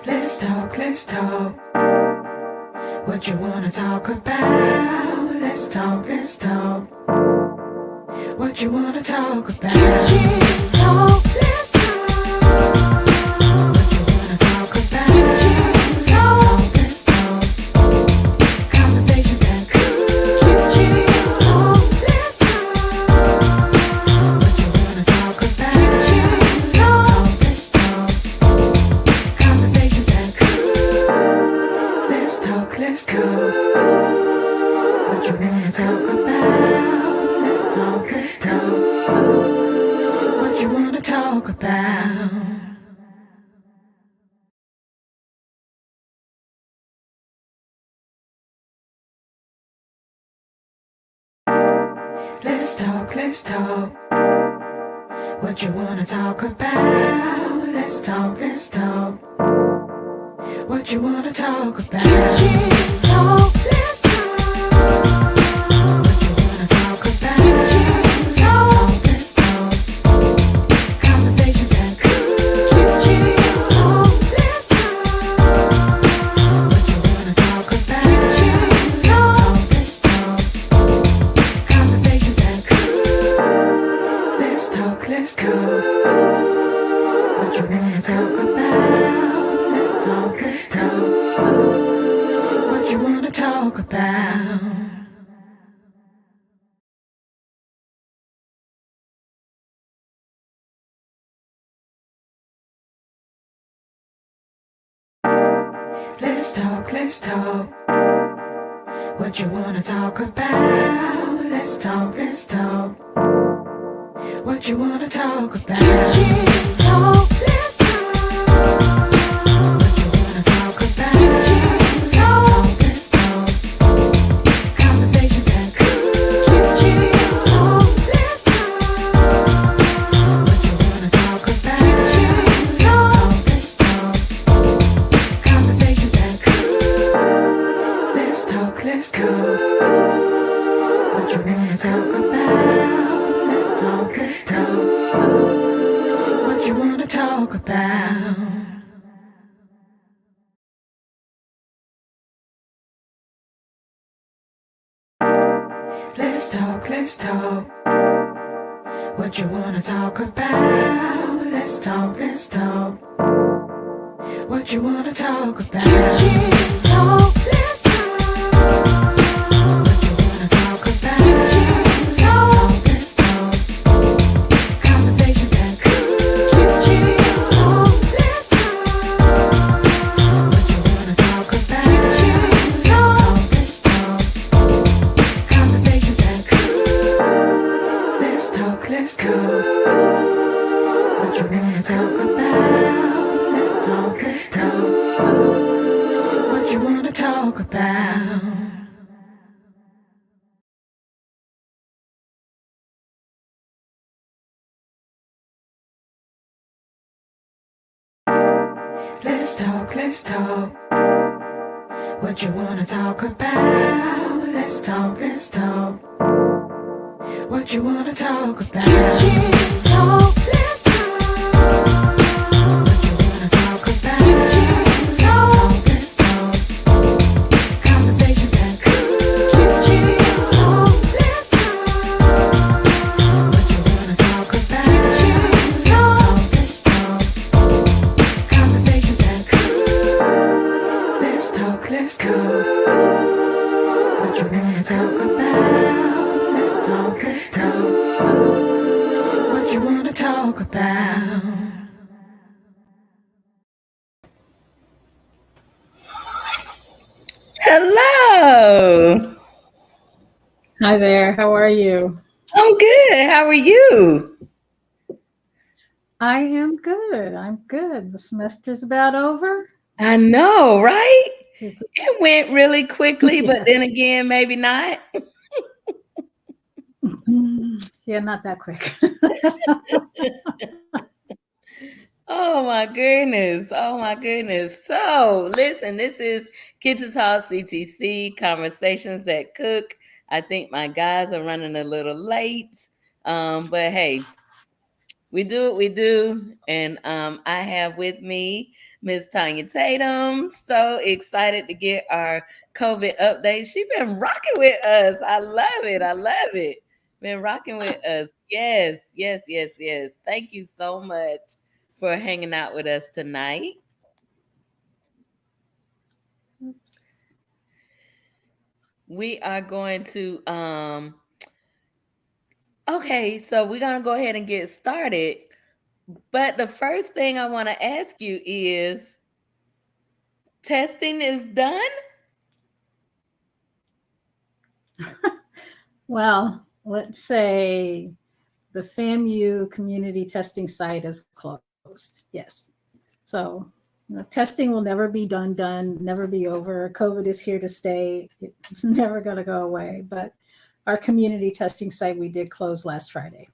Let's talk, let's talk. What you wanna talk about? Let's talk, let's talk. What you wanna talk about? Kitchen talk, let's talk. What you wanna talk about? Kitchen talk, let's talk. Conversations that cool. Kitchen talk, let's talk. What you wanna talk about? Kitchen talk, let's talk. Conversations that cool. Let's talk, let's talk. What you wanna talk about? Let's talk, let's talk. What you wanna talk about? Let's talk, let's talk. What you wanna talk about? Let's talk, let's talk. What you wanna talk about? Kitchen talk, let's talk. What you wanna talk about? Kitchen talk, let's talk. Conversations that cool. Kitchen talk, let's talk. What you wanna talk about? Kitchen talk, let's talk. Conversations that cool. Let's talk, let's talk. What you wanna talk about? Let's talk, let's talk. What you wanna talk about? Let's talk, let's talk. What you wanna talk about? Let's talk, let's talk. What you wanna talk about? Kitchen talk, let's talk. What you wanna talk about? Kitchen talk, let's talk. Conversations that cool. Kitchen talk, let's talk. What you wanna talk about? Kitchen talk, let's talk. Conversations that cool. Let's talk, let's talk. What you wanna talk about? Let's talk, let's talk. What you wanna talk about? Let's talk, let's talk. What you wanna talk about? Let's talk, let's talk. What you wanna talk about? Kitchen talk, let's talk. What you wanna talk about? Kitchen talk, let's talk. Conversations that cool. Kitchen talk, let's talk. What you wanna talk about? Kitchen talk, let's talk. Conversations that cool. Let's talk, let's talk. What you wanna talk about? Let's talk, let's talk. What you wanna talk about? Let's talk, let's talk. What you wanna talk about? Let's talk, let's talk. What you wanna talk about? Kitchen talk, let's talk. What you wanna talk about? Kitchen talk, let's talk. Conversations that cool. Kitchen talk, let's talk. What you wanna talk about? Kitchen talk, let's talk. Conversations that cool. Let's talk, let's talk. What you wanna talk about? Let's talk, let's talk. What you wanna talk about? Hello. Hi there, how are you? I'm good. How are you? I am good. I'm good. The semester's about over. I know, right? It's, It went really quickly, but yes. then again, maybe not. Yeah, not that quick. Oh my goodness. Oh my goodness. So, listen, this is Kitchen Talk CTC Conversations That Cook. I think my guys are running a little late. But hey, we do what we do. And I have with me Miss Tanya Tatum. So excited to get our COVID update. She's been rocking with us. I love it. I love it. Been rocking with us. Yes, yes, yes, yes. Thank you so much for hanging out with us tonight. We are going to okay, so we're gonna go ahead and get started. But the first thing I want to ask you is testing is done? Well, let's say the FAMU community testing site is closed. Yes. So testing will never be done, never be over. COVID is here to stay. It's never going to go away. But our community testing site, we did close last Friday.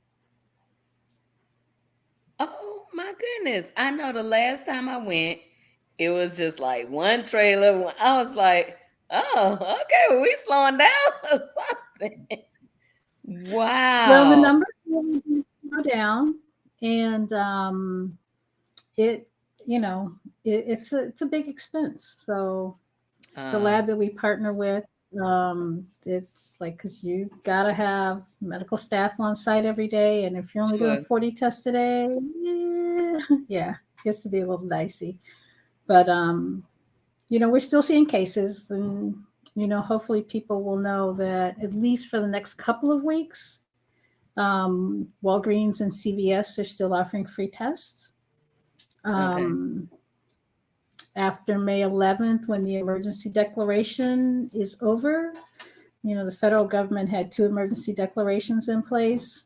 Oh my goodness. I know the last time I went, it was just like one trailer. I was like, oh, okay, well, we slowing down or something. Well, the Wow. numbers really did slow down. And it, it's a big expense. So the lab that we partner with, it's like, because you got to have medical staff on site every day, and if you're only doing Sure. 40 tests a day, yeah, it gets to be a little dicey. But we're still seeing cases, and hopefully people will know that at least for the next couple of weeks, Walgreens and CVS are still offering free tests. Okay. um, After May 11th, when the emergency declaration is over, the federal government had 2 emergency declarations in place,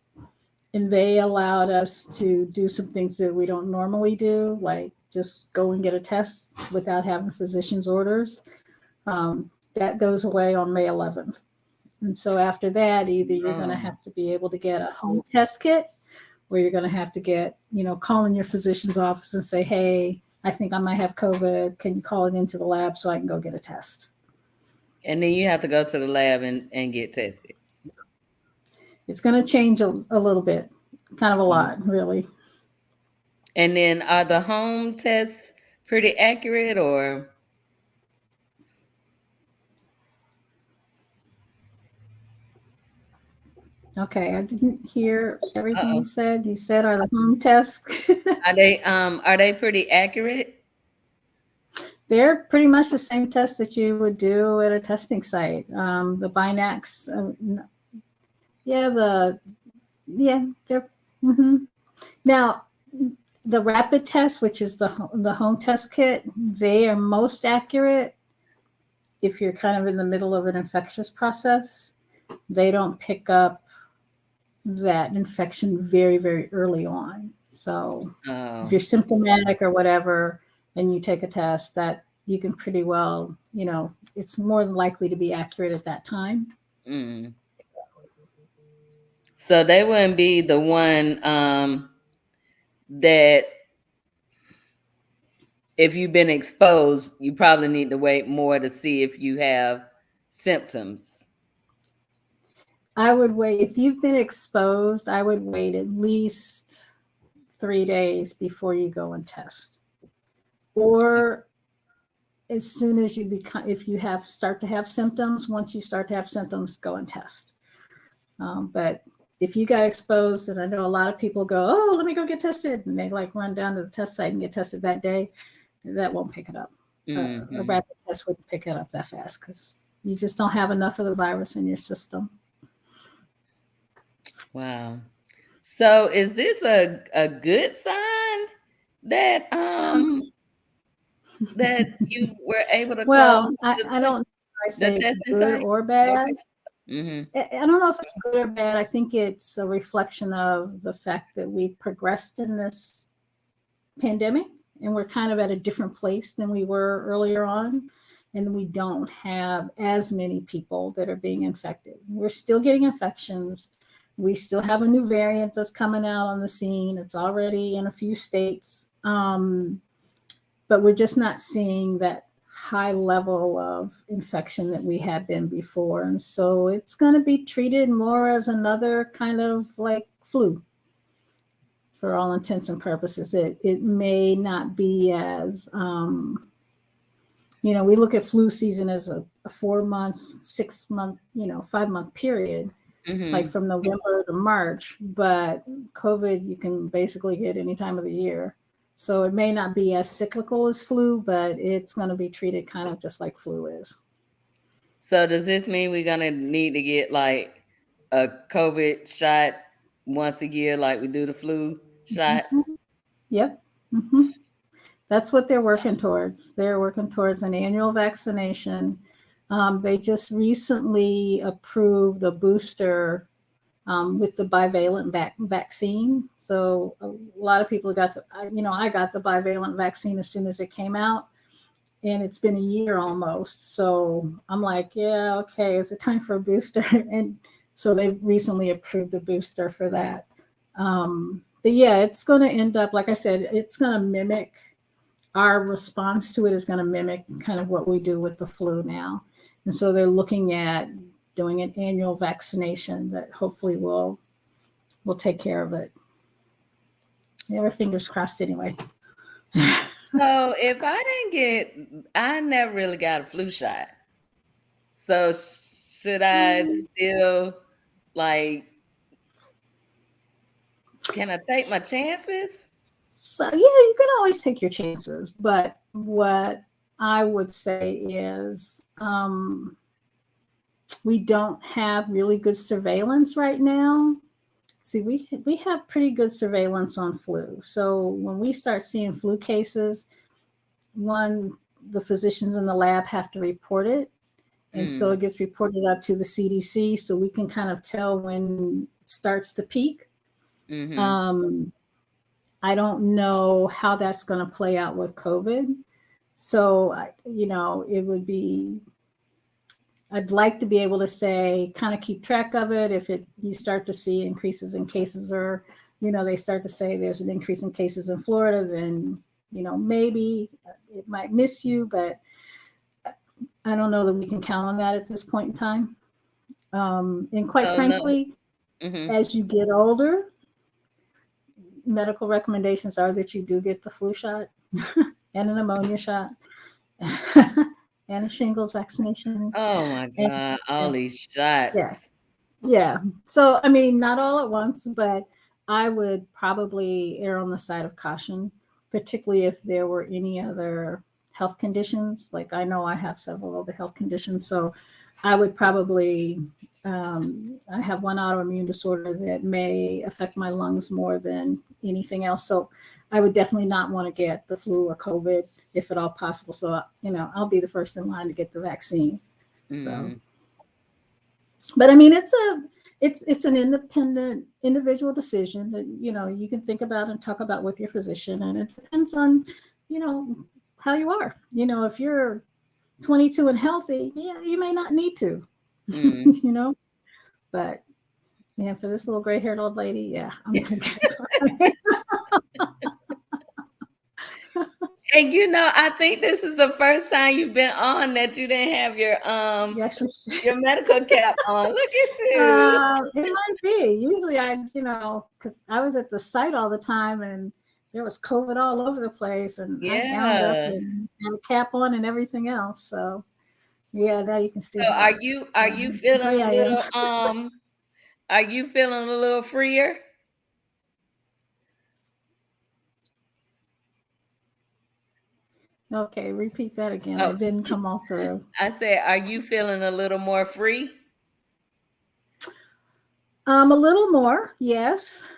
and they allowed us to do some things that we don't normally do, like just go and get a test without having physician's orders. That goes away on May 11th. And so after that, either you're going to Oh. have to be able to get a home test kit, or you're going to have to get, call in your physician's office and say, hey, I think I might have COVID. Can you call it into the lab so I can go get a test? And then you have to go to the lab and get tested. It's going to change a little bit, kind of a Mm. lot, really. And then are the home tests pretty accurate or? Okay, I didn't hear everything you Uh-oh. said. You said, are the home tests? Are they pretty accurate? They're pretty much the same test that you would do at a testing site. The Binax, yeah, they're now the rapid test, which is the home test kit. They are most accurate if you're kind of in the middle of an infectious process. They don't pick up that infection very, very early on. So if Oh. you're symptomatic or whatever, and you take a test, that you can pretty well, it's more than likely to be accurate at that time. Mm. So they wouldn't be the one that if you've been exposed, you probably need to wait more to see if you have symptoms. I would wait, if you've been exposed, I would wait at least 3 days before you go and test. Or as soon as you become, if you start to have symptoms, once you start to have symptoms, go and test. But if you got exposed, and I know a lot of people go, oh, let me go get tested, and they like run down to the test site and get tested that day, that won't pick it up. Mm-hmm. A rapid test wouldn't pick it up that fast because you just don't have enough of the virus in your system. Wow. So is this a good sign that that you were able to close Well, I don't I the say it's testing good site? or bad. Mm-hmm. I don't know if it's good or bad. I think it's a reflection of the fact that we progressed in this pandemic, and we're kind of at a different place than we were earlier on. And we don't have as many people that are being infected. We're still getting infections. We still have a new variant that's coming out on the scene. It's already in a few states. But we're just not seeing that high level of infection that we had been before. And so it's going to be treated more as another kind of like flu for all intents and purposes. It may not be as, we look at flu season as a 4-month, 6-month, 5-month period, like from November to March. But COVID, you can basically get any time of the year. So it may not be as cyclical as flu, but it's going to be treated kind of just like flu is. So does this mean we're going to need to get like a COVID shot once a year like we do the flu shot? Yep. That's what they're working towards. They're working towards an annual vaccination. They just recently approved a booster with the bivalent vaccine. So a lot of people got, I got the bivalent vaccine as soon as it came out, and it's been a year almost. So I'm like, yeah, okay, is it time for a booster? And so they've recently approved a booster for that. But yeah, it's going to end up, like I said, it's going to mimic, our response to it is going to mimic kind of what we do with the flu now. And so they're looking at doing an annual vaccination that hopefully will take care of it. Yeah, our fingers crossed anyway. So if I never really got a flu shot. So should I still, like, can I take my chances? So yeah, you can always take your chances. But what I would say is we don't have really good surveillance right now. See, we have pretty good surveillance on flu. So when we start seeing flu cases, the physicians in the lab have to report it. And so it gets reported up to the CDC, so we can kind of tell when it starts to peak. I don't know how that's going to play out with COVID. So, it would be, I'd like to be able to say, kind of keep track of it. If you start to see increases in cases, or, they start to say there's an increase in cases in Florida, then, maybe it might miss you, but I don't know that we can count on that at this point in time. And quite frankly, as you get older, medical recommendations are that you do get the flu shot and a pneumonia shot and a shingles vaccination. Oh my God, all these shots. Yeah. So, I mean, not all at once, but I would probably err on the side of caution, particularly if there were any other health conditions. Like, I know I have several other health conditions, so I would probably, I have one autoimmune disorder that may affect my lungs more than anything else. So I would definitely not want to get the flu or COVID if at all possible. So, I'll be the first in line to get the vaccine. So, but I mean, it's an independent individual decision that, you can think about and talk about with your physician. And it depends on, how you are. If you're 22 and healthy, yeah, you may not need to, but yeah, for this little gray-haired old lady, yeah, I'm gonna get it. And I think this is the first time you've been on that you didn't have your your medical cap on. Look at you. It might be. Usually because I was at the site all the time and there was COVID all over the place, and I gowned up and had a cap on and everything else. So yeah, now you can see. So are you feeling a little are you feeling a little freer? Okay, repeat that again. It didn't come all through. I said, are you feeling a little more free? A little more, yes.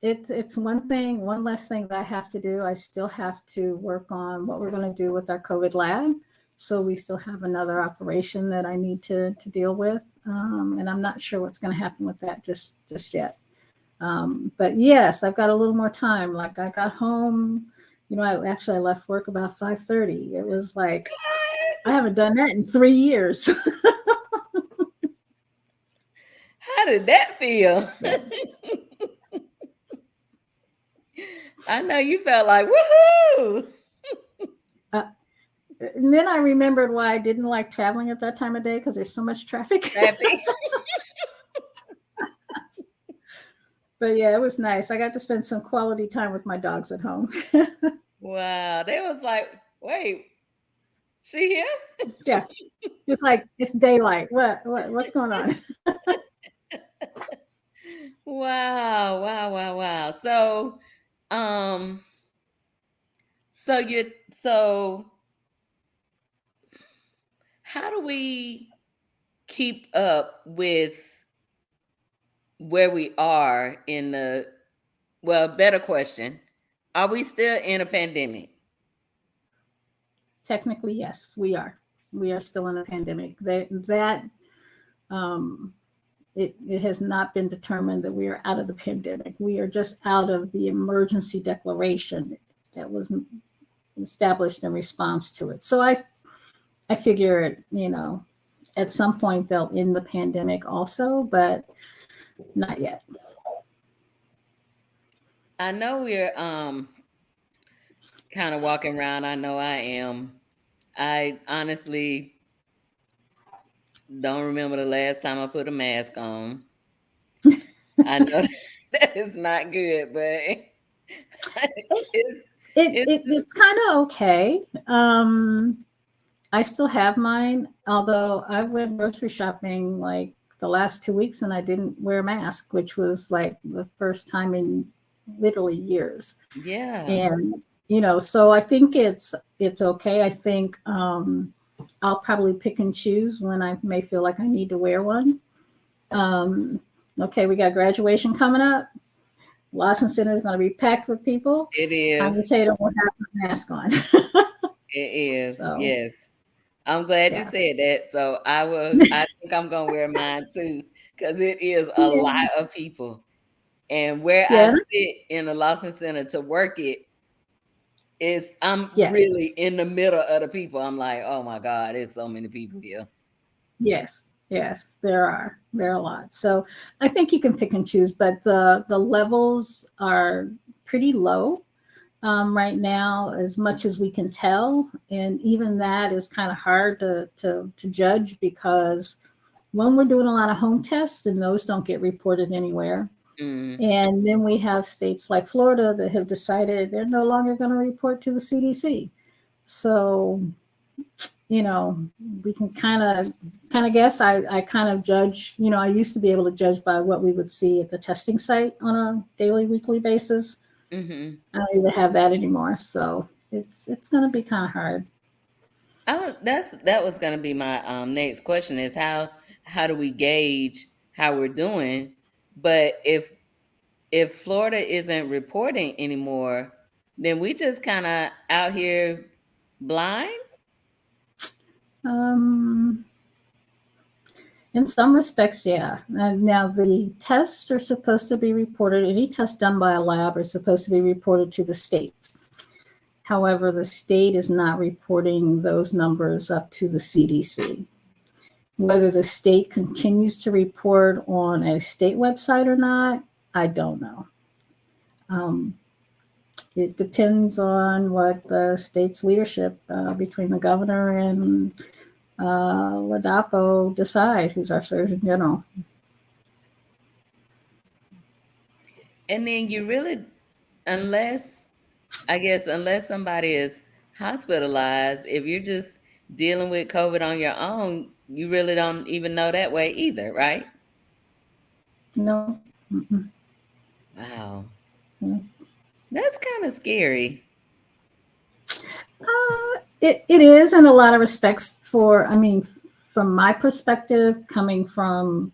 It's one less thing that I have to do. I still have to work on what we're going to do with our COVID lab. So we still have another operation that I need to deal with. And I'm not sure what's going to happen with that just yet. But yes, I've got a little more time. Like, I got home, I left work about 5:30. It was like, I haven't done that in 3 years. How did that feel? I know you felt like, woohoo! And then I remembered why I didn't like traveling at that time of day, because there's so much traffic. But yeah, it was nice. I got to spend some quality time with my dogs at home. Wow. They was like, wait, she here? Yeah, it's like it's daylight. What's going on? Wow, wow, wow, wow. Um, so you so how do we keep up with where we are in the well, better question. Are we still in a pandemic? Technically, yes, we are. We are still in a pandemic. That um, it has not been determined that we are out of the pandemic. We are just out of the emergency declaration that was established in response to it. So I figure it, at some point they'll end the pandemic also, but not yet. I know we're kind of walking around. I know I am. I honestly don't remember the last time I put a mask on. I know that is not good, but it's it's It's kind of okay. I still have mine, although I went grocery shopping like the last 2 weeks and I didn't wear a mask, which was like the first time in literally years. yeah. And so I think it's okay. I think I'll probably pick and choose when I may feel like I need to wear one. Um, okay, we got graduation coming up. Lawson Center is going to be packed with people. It is. Tanya Tatum will have a mask on. It is. So Yes. I'm glad you yeah, said that. So I think I'm gonna wear mine too because it is a yeah, lot of people. And where I yeah, sit in the Lawson Center to work it is I'm yes, really in the middle of the people. I'm like, oh my God, there's so many people here. yes, yes. There are a lot. So I think you can pick and choose, but the levels are pretty low right now, as much as we can tell, and even that is kind of hard to judge because when we're doing a lot of home tests and those don't get reported anywhere. Mm, And then we have states like Florida that have decided they're no longer going to report to the CDC. So, you know, we can kind of guess. I kind of judge, I used to be able to judge by what we would see at the testing site on a daily, weekly basis. hmm I don't even have that anymore. So it's going to be kind of hard. that was gonna be my next question is how do we gauge how we're doing? But if Florida isn't reporting anymore, then we just kind of out here blind. Um, in some respects, yeah. Now the tests are supposed to be reported. Any test done by a lab are supposed to be reported to the state. However, the state is not reporting those numbers up to the CDC. Whether the state continues to report on a state website or not, I don't know. Um, it depends on what the state's leadership between the governor and Ladapo decide, who's our Surgeon General. And then you really, unless, I guess, unless somebody is hospitalized, if you're just dealing with COVID on your own, you really don't even know that way either, right? No. Mm-mm. Wow. No. That's kind of scary. It is in a lot of respects from my perspective, coming from,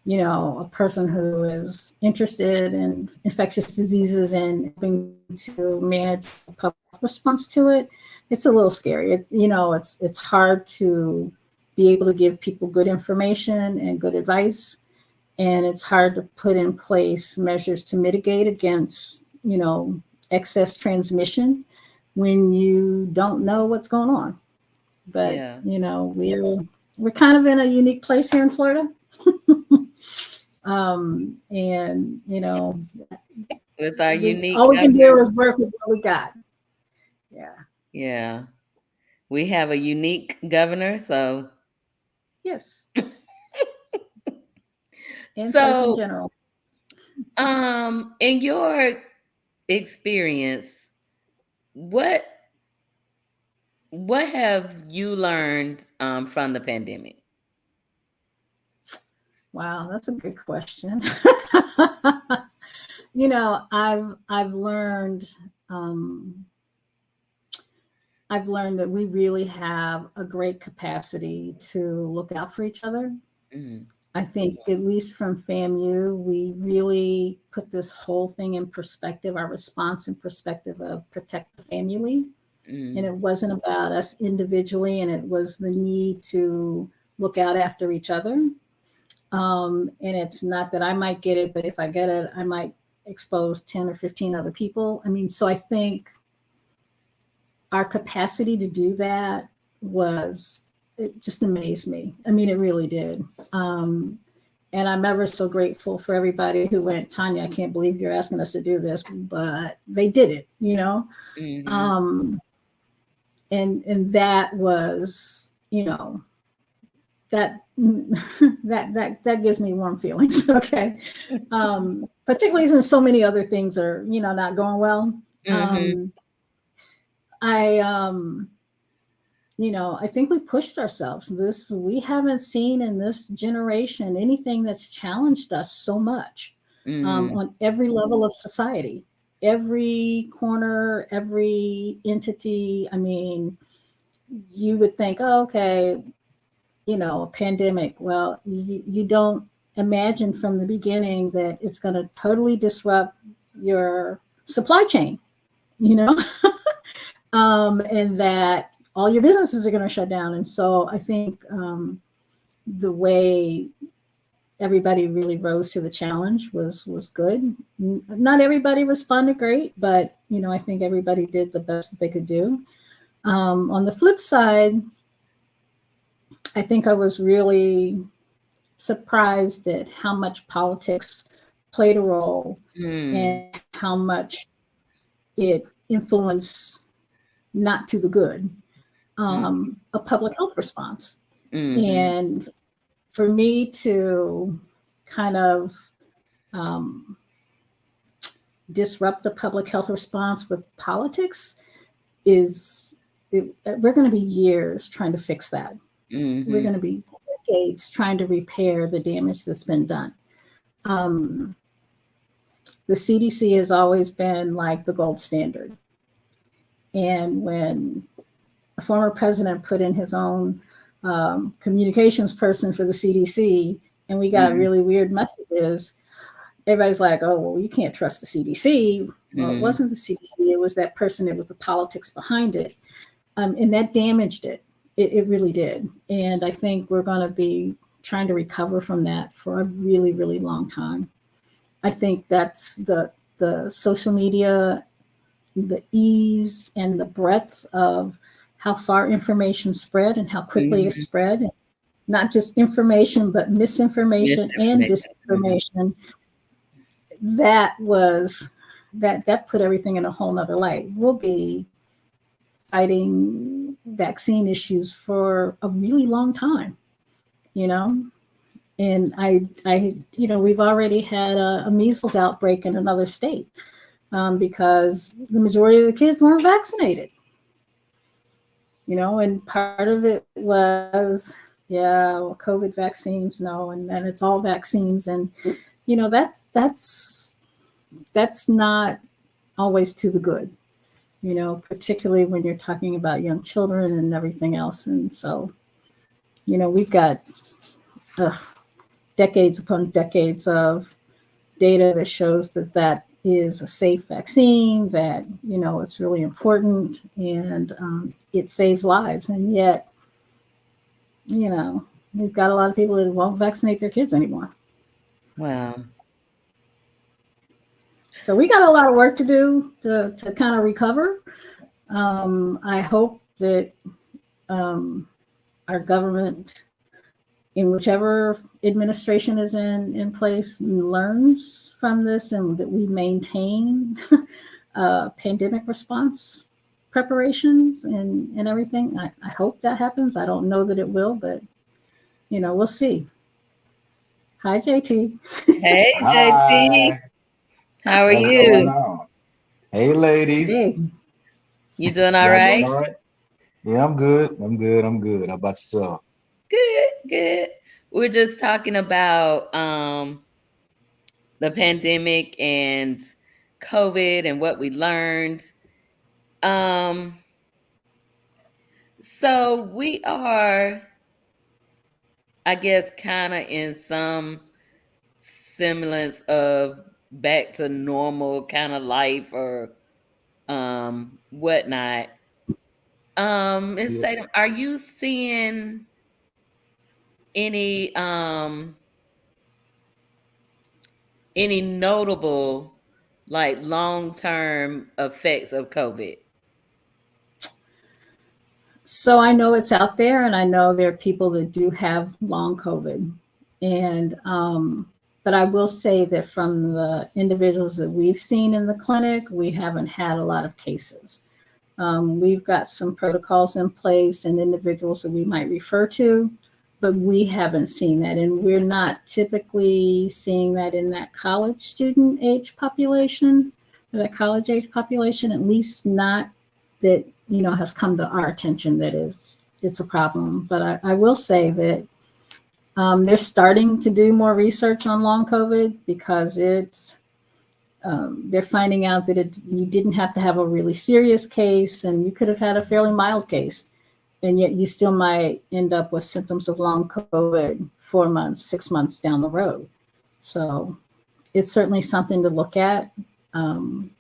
a person who is interested in infectious diseases and helping to manage the public response to it, it's a little scary. It's hard to be able to give people good information and good advice, and it's hard to put in place measures to mitigate against, excess transmission when you don't know what's going on. But Yeah. we're kind of in a unique place here in Florida. And With our we unique all we can do governor. is work with what we got. Yeah. Yeah. We have a unique governor. Yes. And Surgeon So General. In your experience, what what have you learned from the pandemic? Wow, that's a good question. You know, um, I've learned that we really have a great capacity to look out for each other. Mm, I think, at least from FAMU, we really put this whole thing in perspective, our response in perspective of protect the family. And mm, it wasn't about us individually, and it was the need to look out after each other. And it's not that I might get it, but if I get it, I might expose 10 or 15 other people. I mean, so I think our capacity to do that was, it just amazed me. I mean, it really did. And I'm ever so grateful for everybody who went, Tanya, I can't believe you're asking us to do this, but they did it, you know? mm-hmm. Um, and that was, you know, that that gives me warm feelings. Okay. Particularly since so many other things are, you know, not going well. Mm-hmm. I you know, I think we pushed ourselves. This, we haven't seen in this generation anything that's challenged us so much, Mm-hmm. on every level of society, every corner, every entity. I mean, you would think, oh, okay, you know, a pandemic. Well, you don't imagine from the beginning that it's going to totally disrupt your supply chain, you know, and that all your businesses are going to shut down. And so I think, the way everybody really rose to the challenge was good. Not everybody responded great, but you know, I think everybody did the best that they could do. On the flip side, I think I was really surprised at how much politics played a role Mm-hmm. and how much it influenced, not to the good, a public health response. Mm-hmm. And for me to kind of, um, disrupt the public health response with politics is, we're going to be years trying to fix that. We're Mm-hmm. going to be decades trying to repair the damage that's been done. Um, the CDC has always been like the gold standard. And when a former president put in his own, communications person for the CDC, and we got Mm-hmm. really weird messages, everybody's like, oh, well, you can't trust the CDC. Well, it Mm-hmm. wasn't the CDC, it was that person, it was the politics behind it. And that damaged it. It really did. And I think we're going to be trying to recover from that for a really, really long time. I think that's the social media, the ease and the breadth of how far information spread and how quickly it Mm-hmm. spread. Not just information, but misinformation and Misinformation. Mm-hmm. disinformation. That was, that put everything in a whole nother light. We'll be fighting vaccine issues for a really long time, you know. And you know, we've already had a measles outbreak in another state, because the majority of the kids weren't vaccinated, you know. And part of it was, yeah, well, COVID vaccines, no, and then it's all vaccines, and you know, that's not always to the good, you know, particularly when you're talking about young children and everything else. And so, you know, we've got, uh, decades upon decades of data that shows that that is a safe vaccine, that, you know, it's really important, and, it saves lives. And yet, you know, we've got a lot of people that won't vaccinate their kids anymore. Wow. So we got a lot of work to do to kind of recover. I hope that, um, our government, in whichever administration is in place, learns from this, and that we maintain pandemic response preparations and everything. I hope that happens. I don't know that it will, but you know, we'll see. Hi, JT. Hey, Hi. JT. How are What's going you? on? Hey, ladies. Hey, You doing all Y'all doing right? all right? Yeah, I'm good. I'm good. I'm good. How about yourself? Good, good. We're just talking about the pandemic and COVID and what we learned. Um, so we are, I guess, kind of in some semblance of back to normal kind of life or whatnot. Miss Yeah. Tatum, are you seeing any any notable like long-term effects of COVID? so I know it's out there, and I know there are people that do have long COVID, and but I will say that from the individuals that we've seen in the clinic, we haven't had a lot of cases. We've got some protocols in place and individuals that we might refer to, but we haven't seen that. And we're not typically seeing that in that college student age population, or that college age population, at least not that, has come to our attention that it's a problem. But I will say that they're starting to do more research on long COVID because they're finding out that you didn't have to have a really serious case, and you could have had a fairly mild case, and yet you still might end up with symptoms of long COVID 4 months, 6 months down the road. So it's certainly something to look at. Um,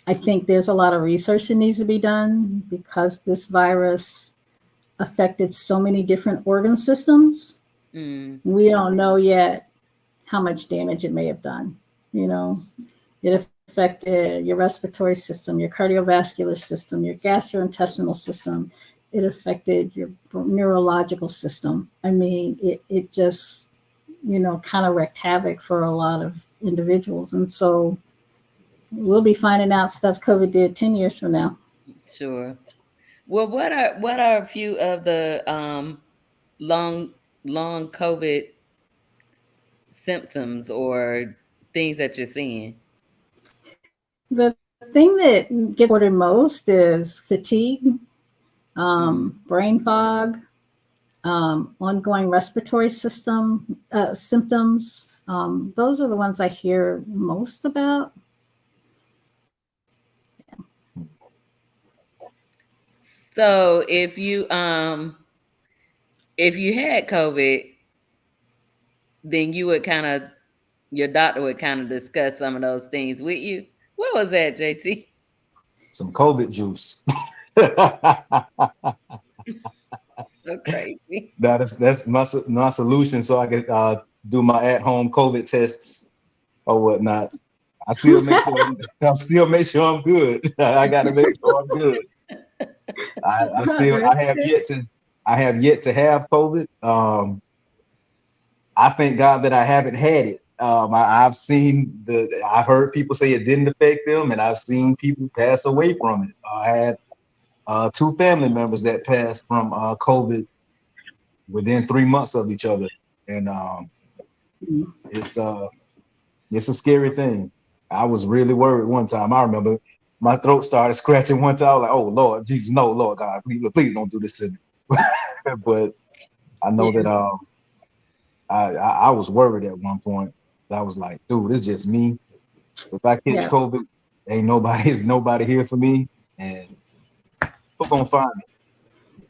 I think there's a lot of research that needs to be done because this virus affected so many different organ systems. Mm, We don't know yet how much damage it may have done. You know, it affected your respiratory system, your cardiovascular system, your gastrointestinal system. It affected your neurological system. I mean, it just, kind of wreaked havoc for a lot of individuals. And so we'll be finding out stuff COVID did 10 years from now. sure. Well, what are a few of the long long COVID symptoms or things that you're seeing? The thing that gets reported most is fatigue, Mm. brain fog, ongoing respiratory system symptoms. Those are the ones I hear most about. So if you had COVID, then you would kind of your doctor would kind of discuss some of those things with you. What was that, JT? Some COVID juice. So crazy. That's my solution, so I can do my at home COVID tests or whatnot. I still make sure I'm good. I got to make sure I'm good. That's good. I have yet to have COVID. I thank God that I haven't had it. I've heard people say it didn't affect them, and I've seen people pass away from it. I had two family members that passed from COVID within 3 months of each other, and it's uh, it's a scary thing. I was really worried one time. I remember my throat started scratching one time. I was like, "Oh Lord, Jesus, no, Lord God, please don't do this to me." But I know Yeah, that I was worried at one point. I was like, dude, it's just me. If I catch yeah. COVID, ain't nobody is nobody here for me, and who gonna find me?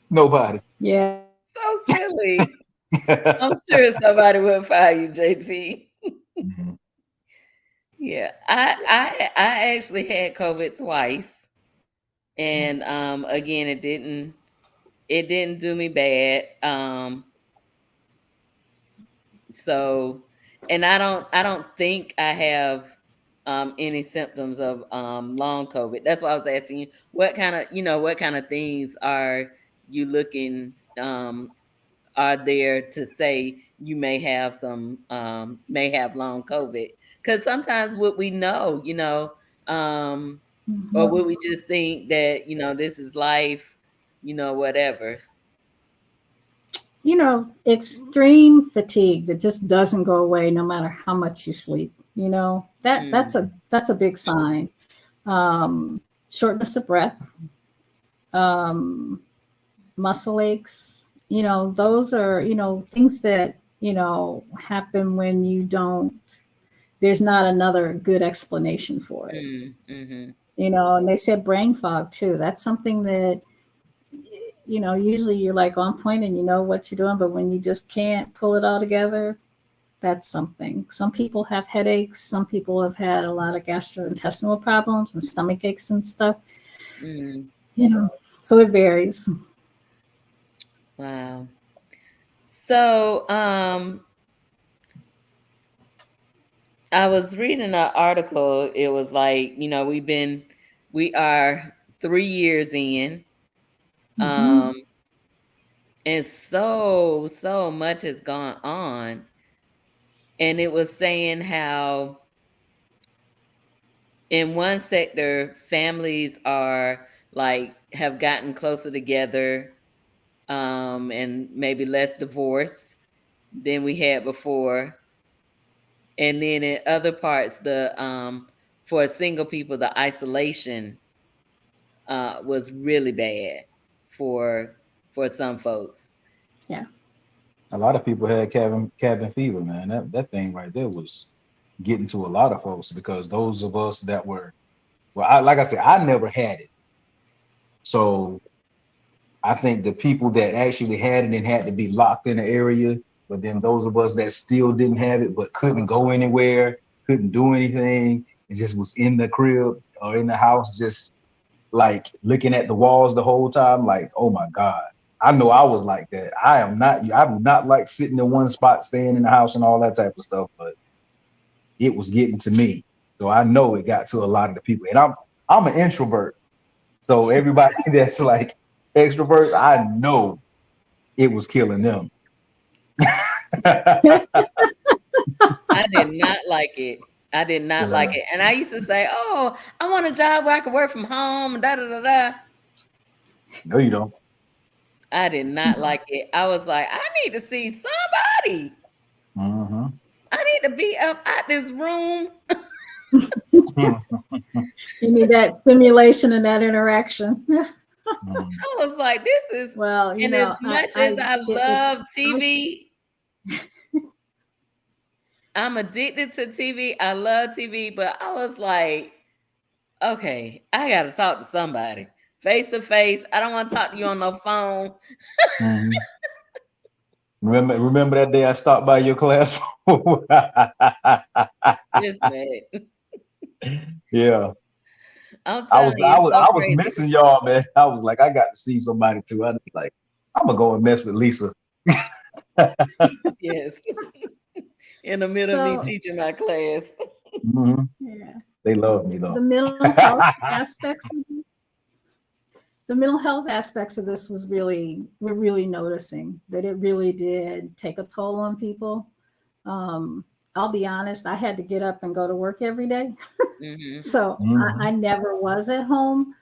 Nobody. Yeah. So silly. I'm sure somebody will find you, JT. Mhm. Yeah, I actually had COVID twice, and again, it didn't do me bad. So, and I don't think I have any symptoms of long COVID. That's why I was asking you what kind of things are you looking are there to say you may have long COVID? Because sometimes what we know, um, or Mhm. would we just think that this is life, whatever. Extreme fatigue that just doesn't go away no matter how much you sleep. You know, that's Mm. a big sign. Shortness of breath, um, muscle aches. You know, those are, you know, things that, you know, happen when you don't, there's not another good explanation for it. Mm. Mm-hmm. You know, and they said brain fog too. That's something that, you know, usually you're like on point and you know what you're doing, but when you just can't pull it all together, that's something. Some people have headaches. Some people have had a lot of gastrointestinal problems and stomach aches and stuff. Mm. You know, so it varies. Wow. So, I was reading an article. It was like, we are 3 years in, Mm-hmm. um, and so much has gone on. And it was saying how in one sector, families are like have gotten closer together, and maybe less divorce than we had before. And then in other parts, the for single people, the isolation was really bad for for some folks. Yeah. A lot of people had cabin fever, man. That thing right there was getting to a lot of folks because those of us that were, well, like I said, I never had it. So I think the people that actually had it and had to be locked in an area, but then those of us that still didn't have it but couldn't go anywhere, couldn't do anything, and just was in the crib or in the house, just like looking at the walls the whole time, like, oh my God. I know I was like that. I do not like sitting in one spot, staying in the house and all that type of stuff, but it was getting to me. So I know it got to a lot of the people. And I'm an introvert. So everybody that's like extroverts, I know it was killing them. I did not like it. I did not like Yeah. it. And I used to say, "Oh, I want a job where I can work from home." Da da da da. No, you don't. I did not like it. I was like, I need to see somebody. Hmm. I need to be up out this room. You need that stimulation and that interaction. I was like, this is, Well, you and as know, much as I love I, TV, I'm addicted to TV. I love TV, but I was like, okay, I got to talk to somebody face to face. I don't want to talk to you on no phone. Hmm. Remember that day I stopped by your classroom? Listen, Yeah. I'm I telling was you, I it's was so I was crazy. missing y'all, man. I was like, I got to see somebody too. I was like, I'm gonna go and mess with Lisa. Yes, in the middle of me so teaching my class. Hmm. yeah, They love me the though. mental health aspects of the mental health aspects of this was really we're really noticing that it really did take a toll on people. Um, I'll be honest, I had to get up and go to work every day, Hmm. so I Hmm. never was at home.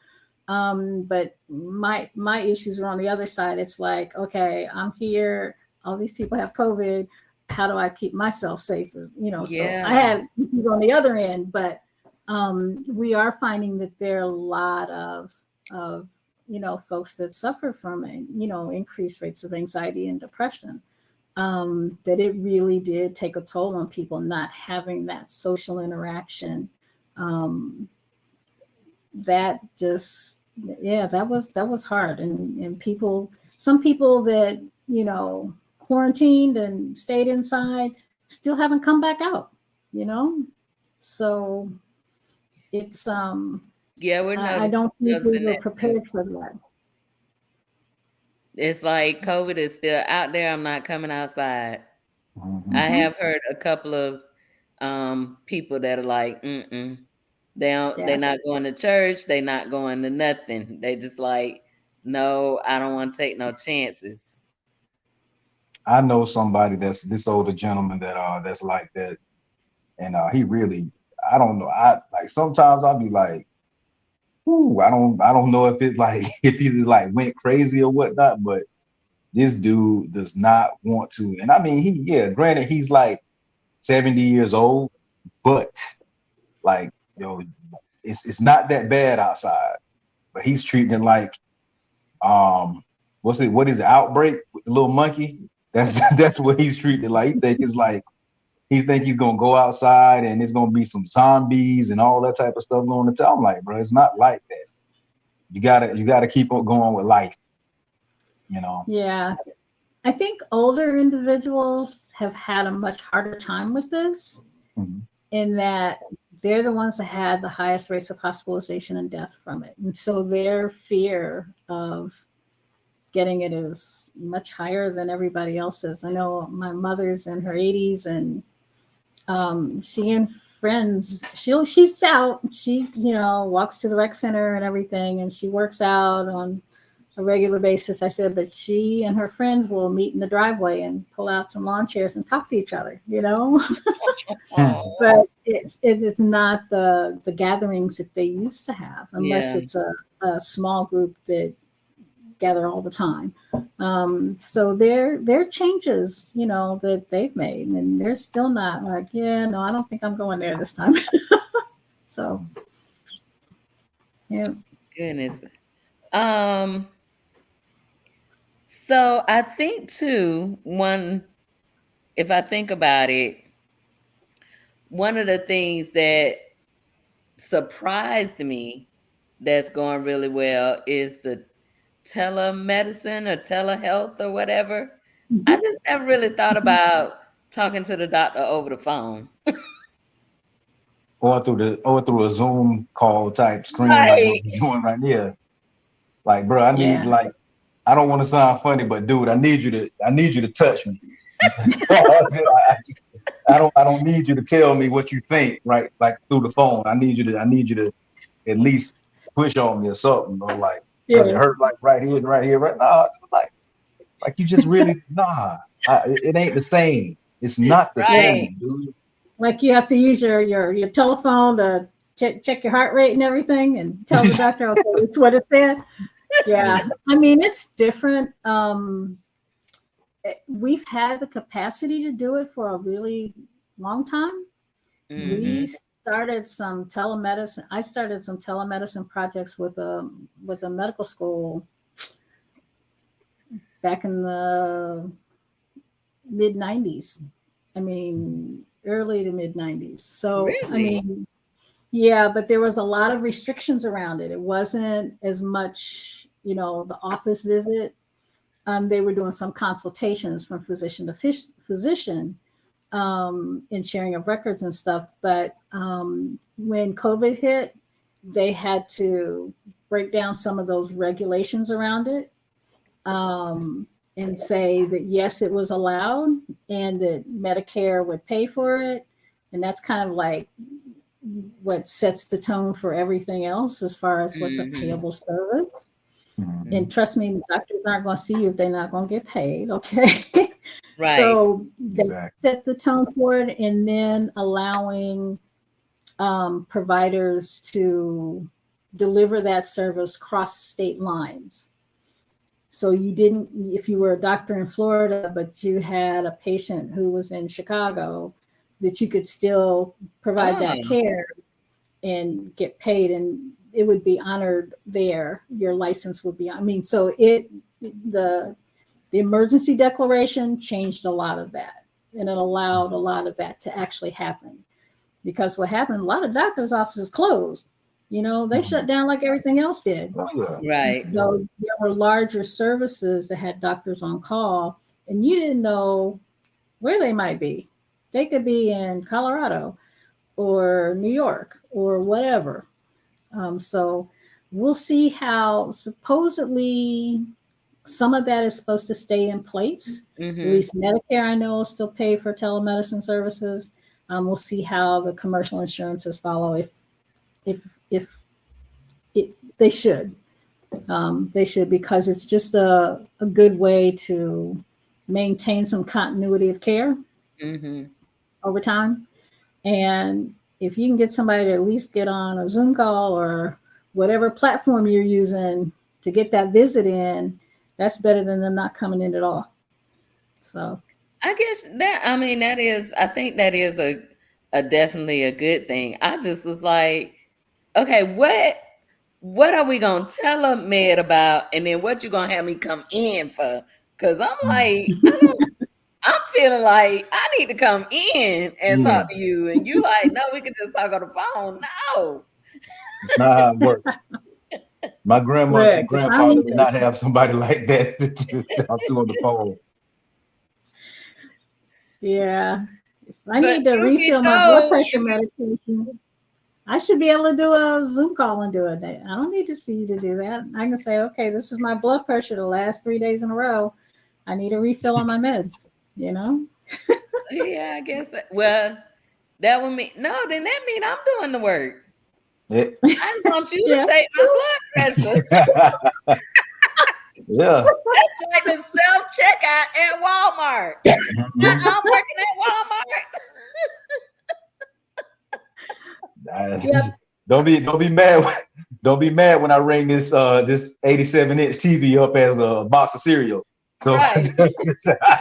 But my issues are on the other side. It's like, okay, I'm here. All these people have COVID. How do I keep myself safe? You know, so I Yeah. had issues on the other end, but we are finding that there are a lot of you know folks that suffer from you know increased rates of anxiety and depression. That it really did take a toll on people not having that social interaction. Um, that just yeah that was hard and people some people that you know quarantined and stayed inside still haven't come back out, you know, so it's Yeah, we're I don't think we noticing were that too. prepared for that. It's like COVID is still out there. I'm not coming outside. I Hmm. Hmm. have heard a couple of people that are like, mm-mm. They're Yeah. not going to church, they not going to nothing. They just like, no, I don't want to take no chances. I know somebody that's this older gentleman that's like that, and he really, I don't know. I like sometimes I'll be like, ooh, I don't know if it like if he just like went crazy or whatnot, but this dude does not want to. And I mean, he, yeah, granted, he's like 70 years old, but like, it's not that bad outside. But he's treating it like, what is it, Outbreak with the little monkey? That's that's what he's treating it like. He think he's gonna go outside and there's gonna be some zombies and all that type of stuff going to tell. I'm like, bro, it's not like that. You gotta keep on going with life, Yeah. I think older individuals have had a much harder time with this, in that they're the ones that had the highest rates of hospitalization and death from it. And so their fear of getting it is much higher than everybody else's. I know my mother's in her 80s, and she and friends, she's out. She, walks to the rec center and everything, and she works out on a regular basis. I said, but she and her friends will meet in the driveway and pull out some lawn chairs and talk to each other, But it is not the gatherings that they used to have, unless it's a small group that gather all the time. So there changes, that they've made, and they're still not like, yeah, no, I don't think I'm going there this time. So, yeah. Goodness. So I think too, if I think about it, one of the things that surprised me that's going really well is the telemedicine or telehealth or whatever. I just never really thought about talking to the doctor over the phone. or through a Zoom call type screen like what Right. we're doing right here. Like, bro, I need Yeah. I don't want to sound funny, but dude, I need you to touch me. I don't need you to tell me what you think, right? Like through the phone. I need you to at least push on me or something, or like, does it hurt like right here, right? Nah, like you just really it ain't the same. It's not the Right. same, dude. Like you have to use your telephone to check your heart rate and everything, and tell the doctor, okay, it's what it said. Yeah. I mean, it's different. We've had the capacity to do it for a really long time. We started some telemedicine. I started some telemedicine projects with a medical school back in the mid 90s. I mean, early to mid 90s. So, Really? I mean, yeah, but there was a lot of restrictions around it. It wasn't as much, the office visit. They were doing some consultations from physician to physician, and sharing of records and stuff. But when COVID hit, they had to break down some of those regulations around it, and say that, yes, it was allowed and that Medicare would pay for it. And that's kind of like what sets the tone for everything else as far as what's a payable service. And trust me, doctors aren't going to see you if they're not going to get paid. Okay. Right. So they set the tone for it, and then allowing providers to deliver that service cross state lines. So you didn't, if you were a doctor in Florida, but you had a patient who was in Chicago, that you could still provide that care and get paid, and it would be honored there. Your license would be, so the emergency declaration changed a lot of that, and it allowed a lot of that to actually happen. Because what happened, a lot of doctors' offices closed. They shut down like everything else did. Right. So there were larger services that had doctors on call, and you didn't know where they might be. They could be in Colorado or New York or whatever. So we'll see how, supposedly some of that is supposed to stay in place. At least Medicare, I know, will still pay for telemedicine services. We'll see how the commercial insurances follow, if they should. They should, because it's just a good way to maintain some continuity of care over time. And if you can get somebody to at least get on a Zoom call or whatever platform you're using to get that visit in, that's better than them not coming in at all. So I guess I think that is definitely a good thing. I just was like, okay, what are we gonna tell a med about, and then what you gonna have me come in for? Because I'm like, I'm feeling like I need to come in and Yeah, talk to you, and you like, no, we can just talk on the phone. No, it's not how it works. My grandmother and Look, if I grandfather need did to, not have somebody like that to just talk to on the phone. yeah, if I but need to truth be refill my blood told, pressure medication, I should be able to do a Zoom call and do it. I don't need to see you to do that. I can say, okay, this is my blood pressure the last 3 days in a row. I need a refill on my meds, you know? yeah, I guess. Well, that would mean no. Then that mean I'm doing the work. Yeah. I want you to Yeah, take my blood pressure. Yeah. That's like the self checkout at Walmart. Mhm. I'm working at Walmart. yep. Don't be mad. Don't be mad when I ring this 87-inch TV up as a box of cereal. So Right,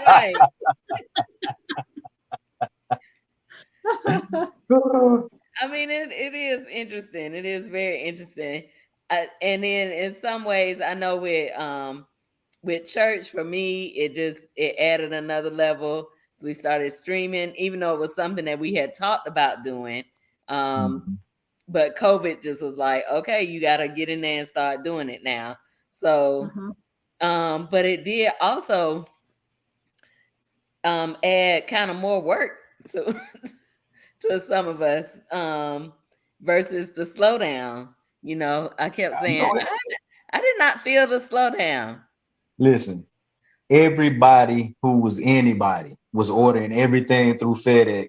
right. I mean, it is interesting. It is very interesting. And then in some ways, I know with church for me, it added another level. So we started streaming, even though it was something that we had talked about doing. Um, Mhm. but COVID just was like, okay, you got to get in there and start doing it now. So, Mhm. but it did also add kind of more work to to some of us versus the slowdown. You know, I kept I saying know it. I did not feel the slowdown. Listen, everybody who was anybody was ordering everything through FedEx.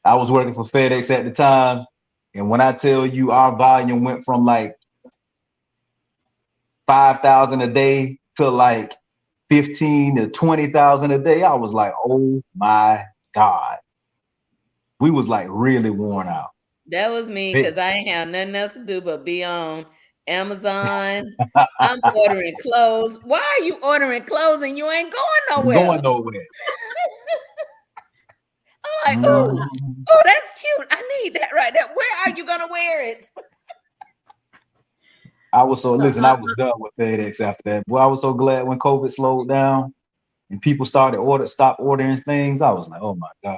I was working for FedEx at the time, and when I tell you our volume went from like 5,000 a day to like 15 to 20,000 a day, I was like, oh my God. We was like really worn out. That was me It- because I ain't have nothing else to do but be on Amazon. I'm ordering clothes. Why are you ordering clothes and you ain't going nowhere? going nowhere. I'm like, So oh, Mhm. oh, that's cute. I need that right there. Where are you gonna wear it? I was so so listen, I was done with FedEx after that. Well, I was so glad when COVID slowed down and people started stop ordering things. I was like, oh my God.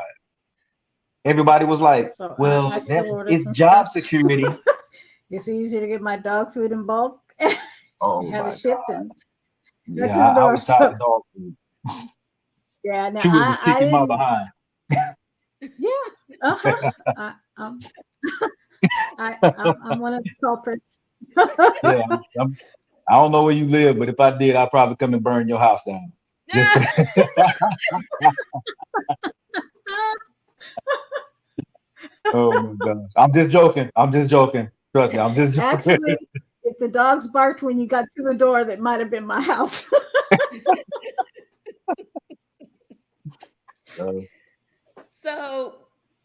Everybody was like, I well, still order it's some job stuff. security. It's easier to get my dog food in bulk and Oh have it my shipped God. and right Yeah, to the I door. was tired So of dog food. yeah, no, Chewy was I kicking my didn't. behind. Yeah, uh huh. I, I'm I'm one of the culprits. Yeah, I don't know where you live, but if I did, I'd probably come and burn your house down. Just oh my gosh. I'm just joking. I'm just joking. Trust me, I'm just joking. Actually, if the dogs barked when you got to the door, that might have been my house. Uh, So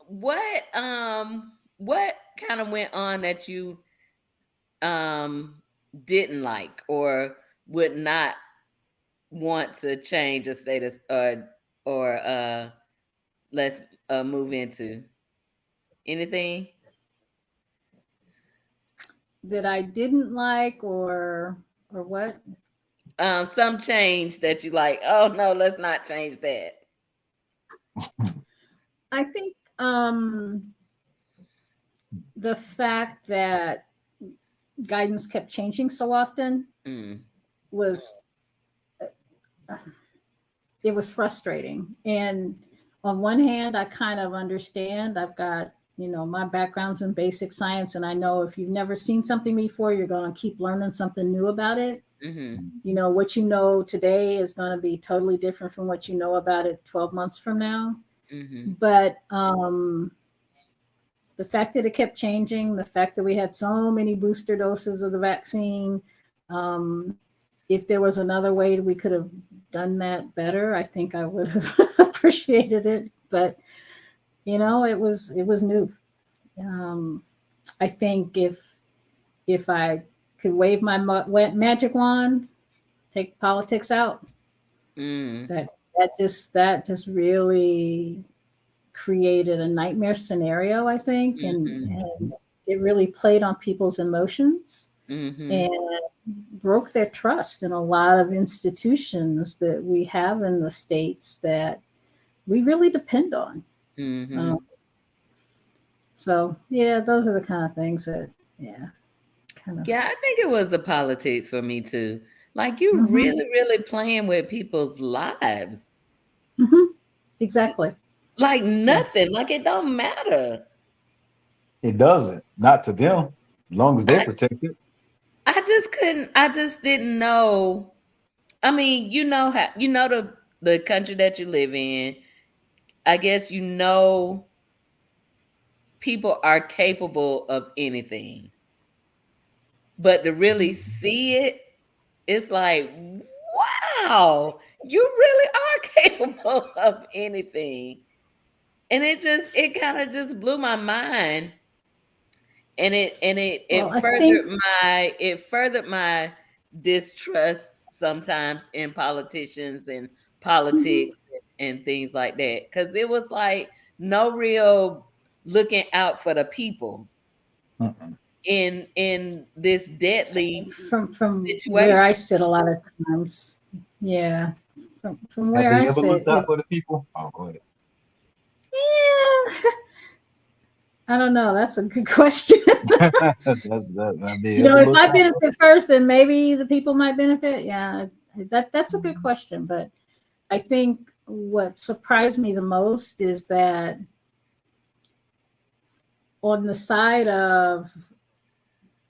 what kind of went on that you um didn't like or would not want to change a status or let's move into anything? That I didn't like, or what? Some change that you like, oh no, let's not change that. I think the fact that guidance kept changing so often Mm, was it was frustrating. And on one hand, I kind of understand. I've got, my background's in basic science, and I know if you've never seen something before, you're going to keep learning something new about it. mm-hmm, What you know today is going to be totally different from what you know about it 12 months from now. mm-hmm, But the fact that it kept changing, the fact that we had so many booster doses of the vaccine, um, if there was another way we could have done that better, I think I would have appreciated it. But it was new. I think if I could wave my magic wand, take politics out, mm. that just really created a nightmare scenario, I think, Mm-hmm. and it really played on people's emotions Mm-hmm. and broke their trust in a lot of institutions that we have in the States that we really depend on. Mm-hmm. Um, so yeah, those are the kind of things that, yeah, kind of. Yeah, I think it was the politics for me too. Like you Mhm, really, really playing with people's lives. mhm, exactly. Like Yeah. nothing. Like it don't matter. It doesn't. Not to them. As long as they're I protected. I just couldn't. I just didn't know. I mean, you know how you know the country that you live in. I guess you know people are capable of anything. But to really see it, it's like, wow, you really are capable of anything. And it kind of just blew my mind. And Well, it I think. furthered my distrust sometimes in politicians and Mhm. politics and things like that. Cause it was like no real looking out for the people Mm-mm. in this deadly From where situation. I sit a lot of times. Yeah. From Have where I they ever sit, looked out for the people? Oh, go ahead. yeah, I don't know. That's a good question. That's that. Have they You know, ever if looked I out for benefit first, then maybe the people might benefit. Yeah, that's a good them? question. But I think what surprised me the most is that on the side of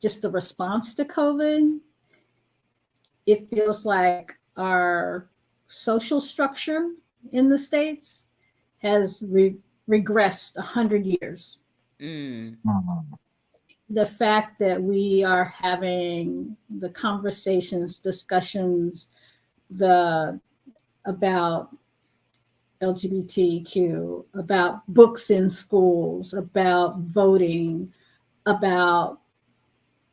just the response to COVID, it feels like our social structure in the States has regressed 100 years. Mm, Mm-mm. The fact that we are having the conversations, discussions, the about LGBTQ, about books in schools, about voting, about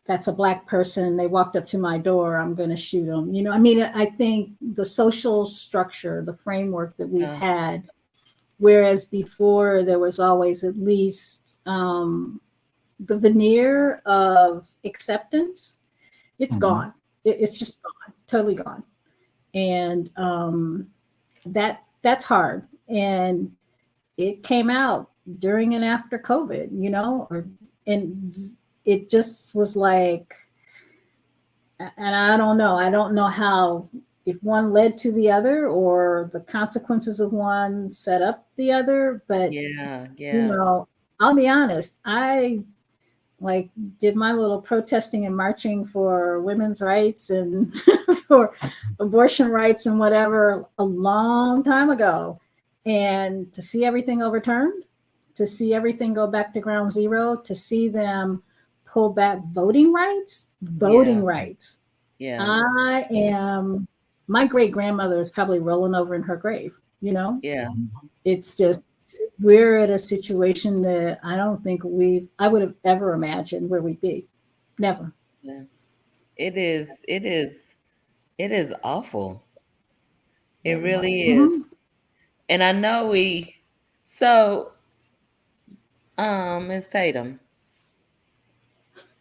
that's a black person, they walked up to my door, I'm going to shoot them. You know, I mean, I think the social structure, the framework that we've uh, had, whereas before there was always at least the veneer of acceptance, it's Mhm. gone. It's just gone, totally gone. And that's hard. And it came out during and after COVID, you know, and it just was like, and I don't know. I don't know how, if one led to the other or the consequences of one set up the other. But, yeah, you yeah, know, I'll be honest. I like did my little protesting and marching for women's rights and for abortion rights and whatever a long time ago. And to see everything overturned, to see everything go back to ground zero, to see them pull back yeah, voting rights. yeah, I am, my great grandmother is probably rolling over in her grave, you know? yeah, Mhm. It's just, we're at a situation that I don't think I would have ever imagined where we'd be. Never. yeah. It is awful. It Very much really so. is. Hmm. And I know so, Miss Tatum,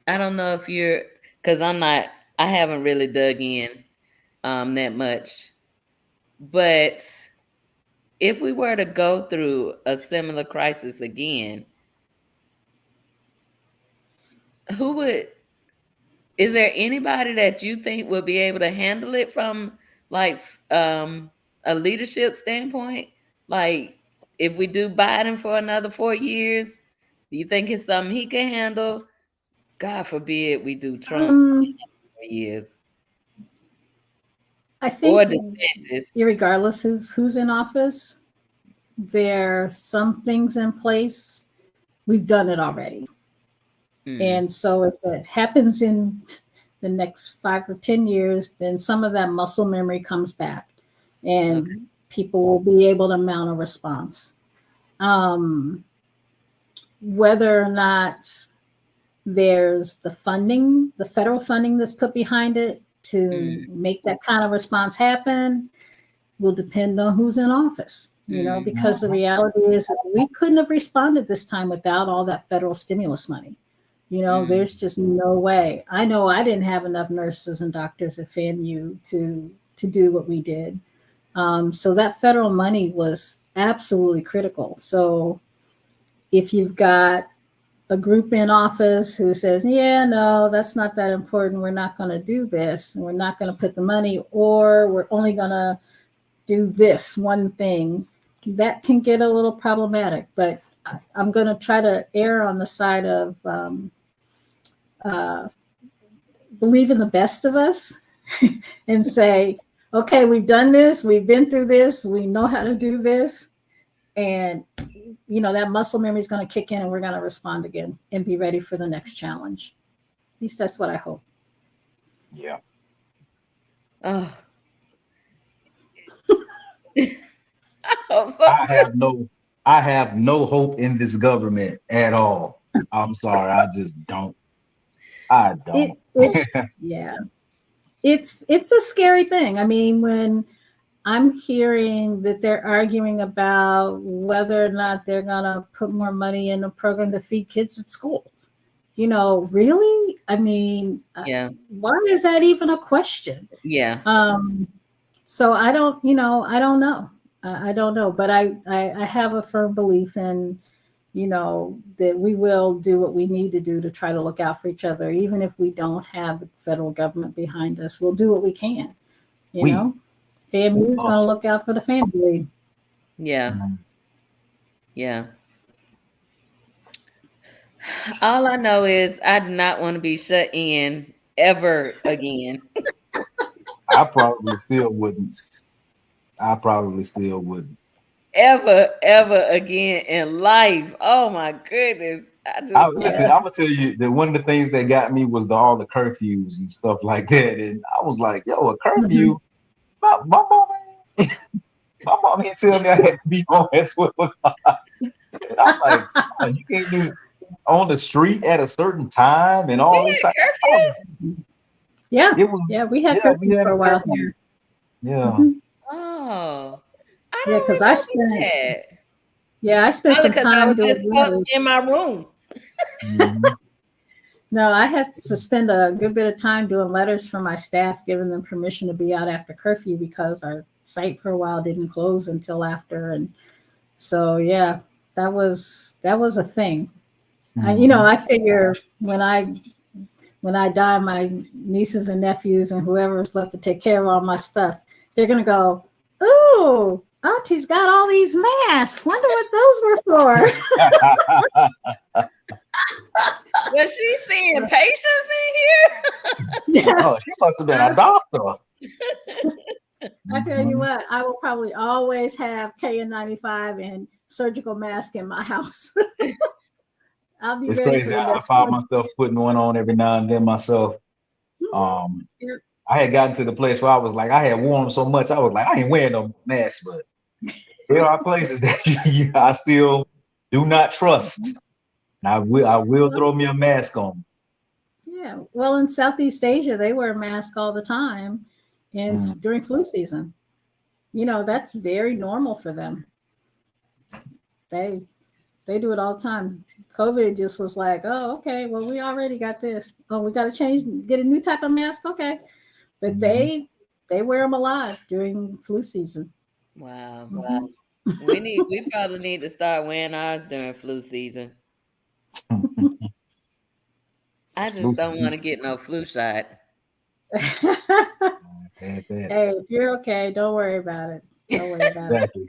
I don't know if because I haven't really dug in, that much. But if we were to go through a similar crisis again, who would is there anybody that you think will be able to handle it from like a leadership standpoint? Like if we do Biden for another 4 years, do you think it's something he can handle? God forbid we do Trump Um, 4 years I or think, DeSantis. regardless of who's in office, there are some things in place. We've done it already. Mm, And so if it happens in the next 5 or 10 years, then some of that muscle memory comes back okay. and people will be able to mount a response. Um, Whether or not there's the funding, the federal funding that's put behind it to Mm, make that kind of response happen will depend on who's in office. Because the reality is we couldn't have responded this time without all that federal stimulus money. There's just no way. I know I didn't have enough nurses and doctors at FAMU to do what we did. So that federal money was absolutely critical. So if you've got a group in office who says, yeah, no, that's not that important, we're not going to do this, and we're not going to put the money, or we're only going to do this one thing, that can get a little problematic. But I'm going to try to err on the side of believe in the best of us and say, okay, we've done this, we've been through this, we know how to do this, and that muscle memory is going to kick in, and we're going to respond again and be ready for the next challenge. At least that's what I hope. Yeah. Oh. I hope so. I have no hope in this government at all. I'm sorry, I just don't. I don't. Yeah. It's a scary thing. I mean, when I'm hearing that they're arguing about whether or not they're going to put more money in a program to feed kids at school. Really? I mean, why is that even a question? Yeah. So I don't know. I don't know. But I have a firm belief in, that we will do what we need to do to try to look out for each other. Even if we don't have the federal government behind us, we'll do what we can, FAMU is going to look out for the family. Yeah. Yeah. All I know is I do not want to be shut in ever again. I probably still wouldn't. Ever again in life. Oh my goodness. Listen, I'm gonna tell you that one of the things that got me was all the curfews and stuff like that. And I was like, yo, a curfew? My mom didn't tell me I had to be home at 12 o'clock. And I'm like, oh, you can't do on the street at a certain time and all this. Yeah. We had curfews for a while here. Yeah. Oh. Yeah, because I spent some time doing letters in my room. No, I had to spend a good bit of time doing letters for my staff, giving them permission to be out after curfew because our site for a while didn't close until after. And so, yeah, that was a thing. I figure when I die, my nieces and nephews and whoever's left to take care of all my stuff, they're going to go, ooh, Auntie's got all these masks. Wonder what those were for. Was she seeing patients in here? Oh, she must have been a doctor. I tell you what, I will probably always have KN95 and surgical mask in my house. I'll be it's ready crazy. I find myself putting one on every now and then myself. I had gotten to the place where I was like, I had worn them so much, I was like, I ain't wearing no mask, but there are places that I still do not trust. And I will throw me a mask on. Yeah, well, in Southeast Asia, they wear a mask all the time, and during flu season, that's very normal for them. They do it all the time. COVID just was like, oh, okay, well, we already got this. Oh, we got to get a new type of mask. Okay. But they wear them a lot during flu season. Wow. We probably need to start wearing ours during flu season. I just don't want to get no flu shot. Hey, if you're okay, don't worry about it. Exactly.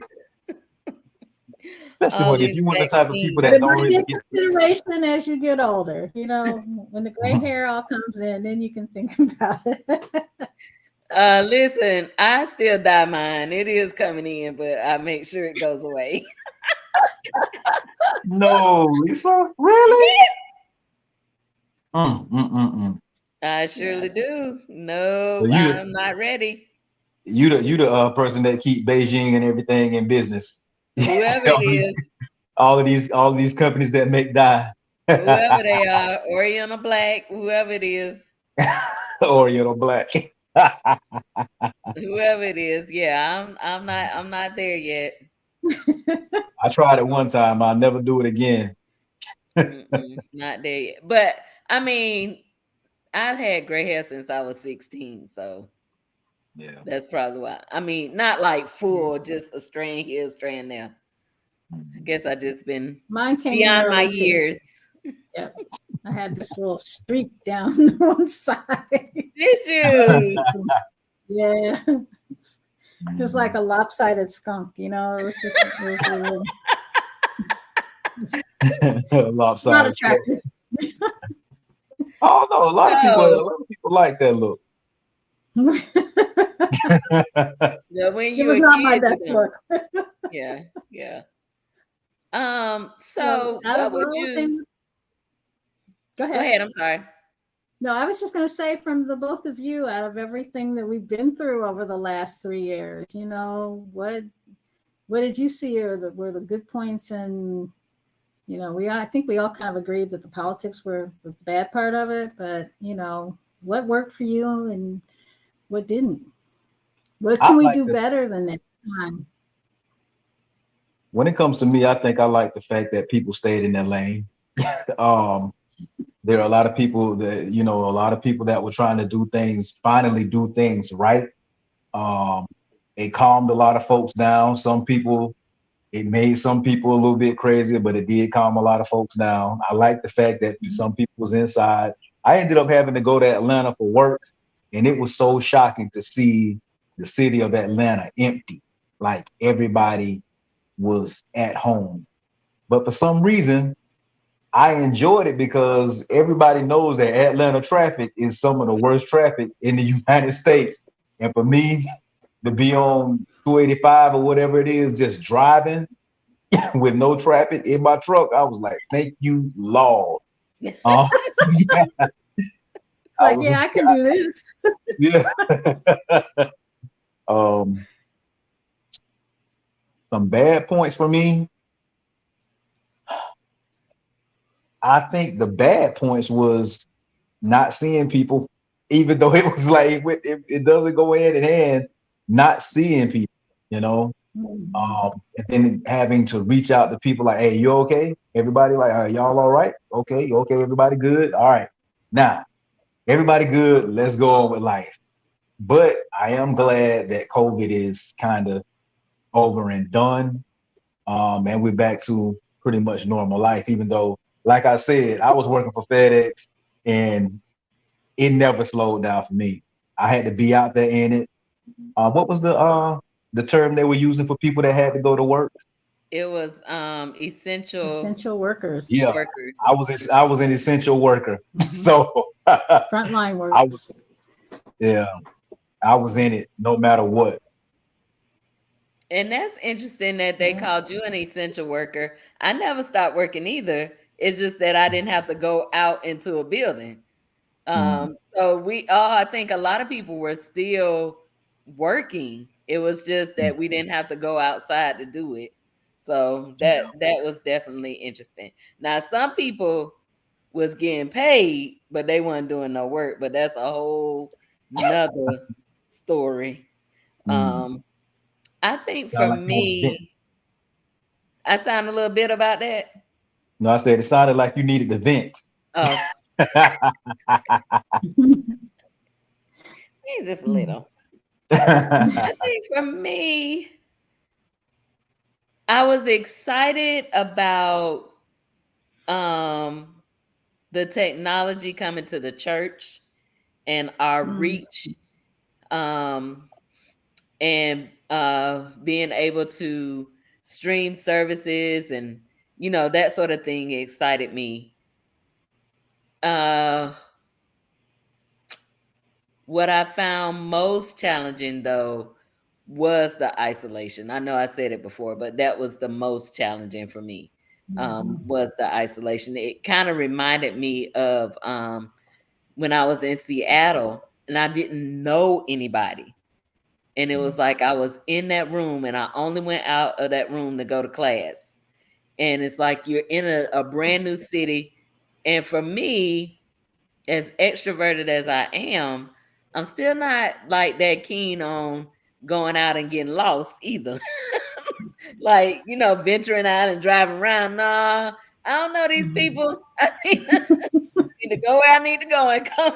Especially if you want the type of people that don't really get consideration as you get older. When the gray hair all comes in, then you can think about it. Listen, I still dye mine. It is coming in, but I make sure it goes away. No, Lisa, really? I surely do. No, I'm not ready. You the person that keep Beijing and everything in business. Whoever it is. All of these companies that make dye. Whoever they are, Oriental Black, whoever it is. Oriental Black. Whoever it is, yeah, I'm not there yet. I tried it one time. I'll never do it again. Not there yet. But I mean, I've had gray hair since I was 16, so Yeah. that's probably why. I mean, not like full, just a strand here, a strand there. I guess I just been Mine came in beyond my early too. years. Yep. I had this little streak down one side. Did you? Yeah. It was like a lopsided skunk, you know. It was just not Lopsided. attractive. Oh no, a lot of So, people like that look. yeah, when It you was a not my kid, you best don't. look. Yeah, yeah. So So out what of would all you things, go go ahead. ahead? I'm sorry. No, I was just going to say from the both of you, out of everything that we've been through over the last 3 years, you know, what did you see were the good points? And you know, I think we all kind of agreed that the politics were the bad part of it, but you know, what worked for you and what didn't? What I can we like do the better than next time? When it comes to me, I think I like the fact that people stayed in their lane. um, there are a lot of people that, a lot of people that were trying to finally do things right. Um, it calmed a lot of folks down. It made some people a little bit crazy, but it did calm a lot of folks down. I like the fact that some people was inside. I ended up having to go to Atlanta for work, and it was so shocking to see the city of Atlanta empty. Like everybody was at home. But for some reason, I enjoyed it because everybody knows that Atlanta traffic is some of the worst traffic in the United States. And for me to be on 285 or whatever it is, just driving with no traffic in my truck, I was like, thank you, Lord. Uh, yeah, It's I like, was, yeah, I can do this. yeah. um, some bad points for me. I think the bad points was not seeing people, even though it was like it doesn't go hand in hand, not seeing people, you know. And then having to reach out to people like, hey, you okay? Everybody like, y'all all right? Okay, everybody good? All right. Now, everybody good, let's go on with life. But I am glad that COVID is kind of over and done. And we're back to pretty much normal life, even though, like I said, I was working for FedEx and it never slowed down for me. I had to be out there in it. What was the term they were using for people that had to go to work? It was essential Essential workers, Yeah, workers. I was an essential worker. So frontline I was workers. yeah, I was in it no matter what. And that's interesting that they Yeah. called you an essential worker. I never stopped working either. It's just that I didn't have to go out into a building. Mm, So we all, I think a lot of people were still working. It was just mm. that we didn't have to go outside to do it. So that was definitely interesting. Now some people was getting paid, but they weren't doing no work. But that's a whole nother story. Mm. Um, I think for Sound like you want to vent. me, I sound a little bit about that. No, I said it sounded like you needed to vent. Oh, just a little. I think for me, I was excited about um the technology coming to the church and our Mm. reach, um and being able to stream services and that sort of thing excited me. Uh what I found most challenging though was the isolation. I know I said it before, but that was the most challenging for me. Was the isolation. It kind of reminded me of when I was in Seattle and I didn't know anybody. And it was like I was in that room and I only went out of that room to go to class. And it's like you're in a brand new city. And for me, as extroverted as I am, I'm still not like that keen on going out and getting lost either. like, venturing out and driving around. Nah, I don't know these people. I need to go where I need to go and come.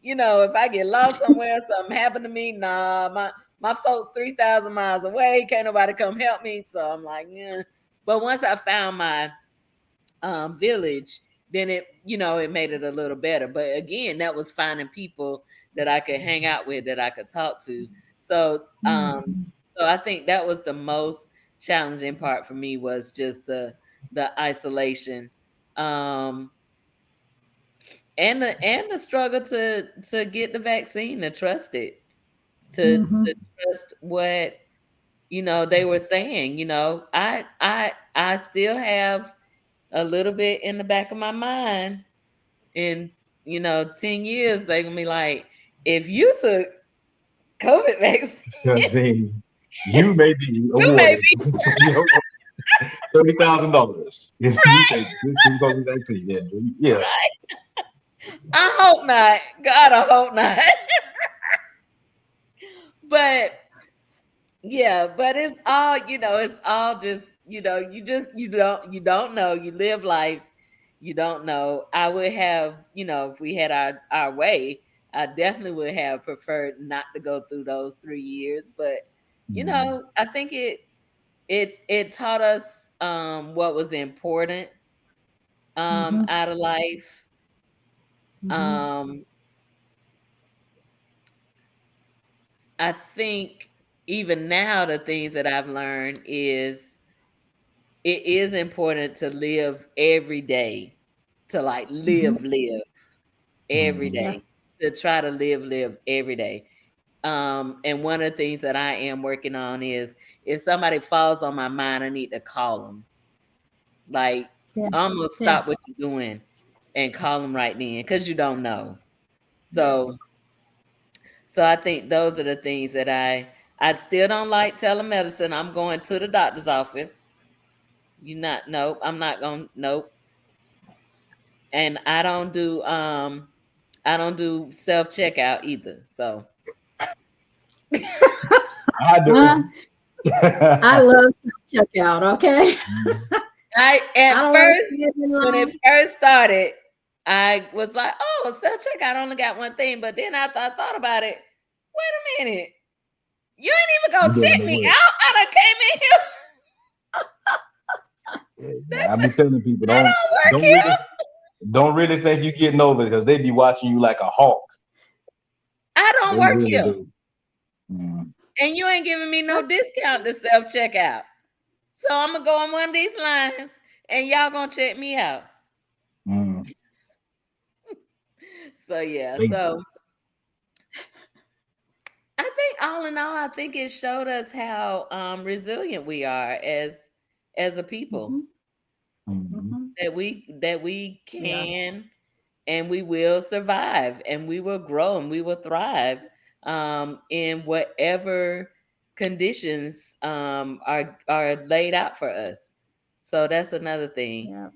If I get lost somewhere, something happened to me, nah, my folks 3,000 miles away, can't nobody come help me. So I'm like, yeah. But once I found my village, then it made it a little better. But again, that was finding people that I could hang out with, that I could talk to. So so I think that was the most challenging part for me, was just the isolation, and the struggle to get the vaccine, to trust it, to trust what they were saying. I still have a little bit in the back of my mind. In 10 years, they're gonna be like, if you took COVID vaccine, You may be you may awarded be $30,000 if you take this COVID vaccine. Yeah, yeah. right. I hope not. God, I hope not. But yeah, but it's all, it's all just, you don't know. You live life, you don't know. I would have, if we had our way, I definitely would have preferred not to go through those 3 years. But I think it taught us what was important out of life. Um I think even now, the things that I've learned is it is important to live every day, to like live every Mhm. Yeah. day, to try to live every day. And one of the things that I am working on is, if somebody falls on my mind, I need to call them. Like, Yeah. I'm gonna Yeah. stop what you're doing and call them right then, because you don't know. Yeah. So I think those are the things that I still don't like telemedicine. I'm going to the doctor's office. Nope, I'm not going, nope. And I don't do self checkout either. So I Uh, do. I love checkout. Okay. I I at don't like first, standing in when it line. first started, I was like, oh, self checkout only got one thing. But then after I thought about it, wait a minute. You ain't even You gonna doing check the me work. out. I done came in here. I be telling people, I don't don't work don't here. really don't really think you getting over it, because they be watching you like a hawk. I don't They work really here. do. Mm. And you ain't giving me no discount to self checkout. So I'm gonna go on one of these lines and y'all gonna check me out. Mm. So yeah, Lazy. so I think all in all, I think it showed us how resilient we are as a people. Mm-hmm. Mhm. Mm-hmm. That we Yeah. can and we will survive, and we will grow, and we will thrive in whatever conditions are laid out for us. So that's another thing. Yeah.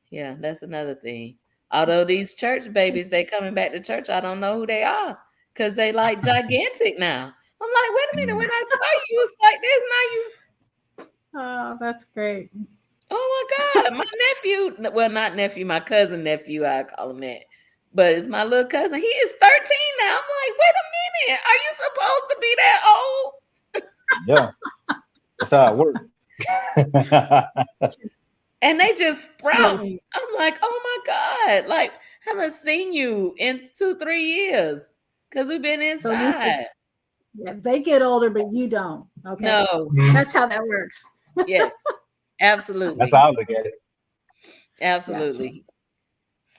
Yeah, that's another thing. Although these church babies, they coming back to church, I don't know who they are, because they like gigantic now. I'm like, wait a minute, when Mm. I saw you, was like this. Now you, Oh, that's great. oh my God, my nephew, well, not nephew, my cousin nephew, I call him that. But it's my little cousin. He is 13 now. I'm like, wait a minute, are you supposed to be that old? Yeah, that's how it works. And they just So, sprouting. I'm like, oh my God, like, haven't seen you in 2-3 years because we've been so Lisa, inside. yeah, they get older, but you don't. Okay. No, That's how that works. yes, That's absolutely. how I look at it. Yeah. Absolutely.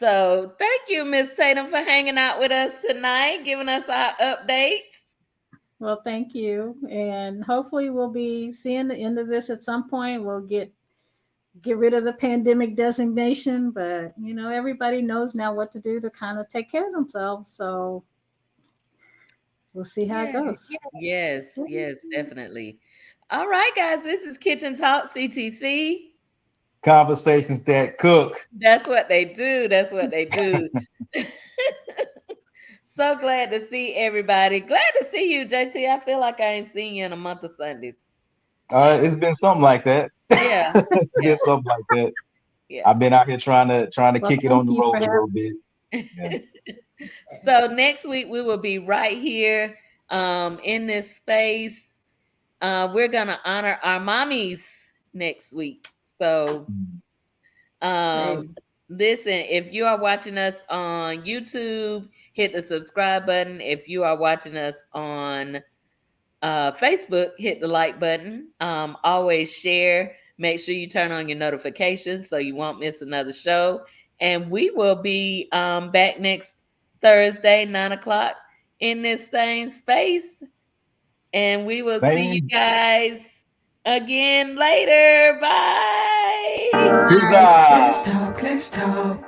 So thank you, Miss Tatum, for hanging out with us tonight, giving us our updates. Well, thank you. And hopefully we'll be seeing the end of this at some point. We'll get rid of the pandemic designation, but everybody knows now what to do to kind of take care of themselves. So we'll see how it Yeah. goes. Yes, yes, definitely. All right, guys, this is Kitchen Talk CTC. Conversations that cook. That's what they do. That's what they do. So glad to see everybody. Glad to see you, JT. I feel like I ain't seen you in a month of Sundays. It's been something like that. Yeah. It's Yeah. been something like that. Yeah. I've been out here trying to Well, kick it thank on the you for road a having little bit. Yeah. So next week we will be right here in this space. We're gonna honor our mommies next week. So Great. listen, if you are watching us on YouTube, hit the subscribe button. If you are watching us on Facebook, hit the like button. Always share. Make sure you turn on your notifications so you won't miss another show. And we will be back next Thursday, 9 o'clock, in this same space. And we will see you Same. guys again later. Bye. Peace Bye. out. Let's talk.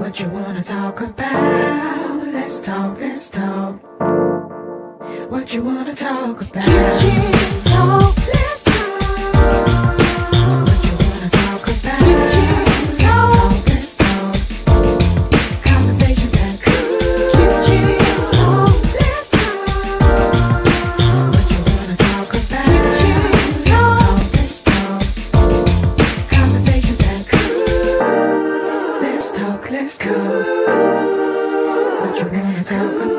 What you wanna talk about? Let's talk, let's talk. What you wanna talk about? Kitchen talk, let's talk. What you wanna talk about? Kitchen talk, let's talk. Conversations that cool. Kitchen talk, let's talk. What you wanna talk about? Kitchen talk, let's talk. Conversations that cool. Let's talk, let's talk. What you wanna talk about?